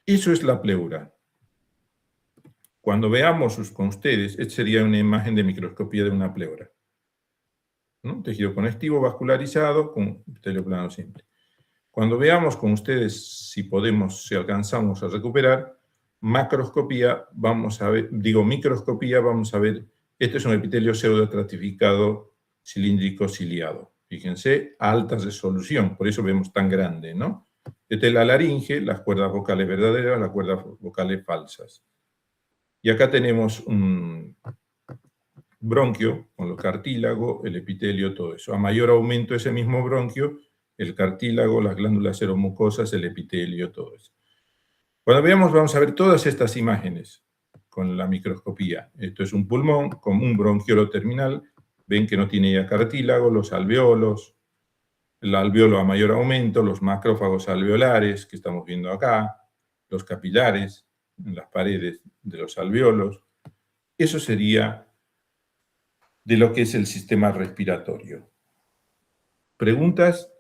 Eso es la pleura. Cuando veamos con ustedes, esta sería una imagen de microscopía de una pleura, ¿no? Tejido conectivo vascularizado con epitelio plano simple. Cuando veamos con ustedes si podemos, si alcanzamos a recuperar, macroscopía, vamos a ver, microscopía, vamos a ver, este es un epitelio pseudoestratificado cilíndrico ciliado. Fíjense, a alta resolución, por eso vemos tan grande, ¿no? Esta es la laringe, las cuerdas vocales verdaderas, las cuerdas vocales falsas. Y acá tenemos un bronquio con los cartílagos, el epitelio, todo eso. A mayor aumento de ese mismo bronquio, el cartílago, las glándulas seromucosas, el epitelio, todo eso. Cuando veamos, vamos a ver todas estas imágenes con la microscopía. Esto es un pulmón con un bronquiolo terminal. Ven que no tiene ya cartílago, los alveolos, el alveolo a mayor aumento, los macrófagos alveolares que estamos viendo acá, los capilares en las paredes de los alveolos. Eso sería de lo que es el sistema respiratorio. ¿Preguntas?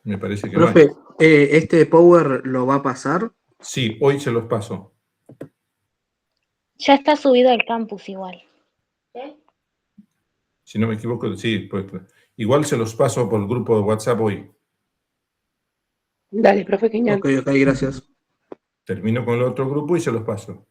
Me parece que Profe, no. ¿este Power lo va a pasar? Sí, hoy se los paso. Ya está subido al campus igual. Si no me equivoco, sí, pues, igual se los paso por el grupo de WhatsApp hoy. Dale, profe, genial. Ok, gracias. Termino con el otro grupo y se los paso.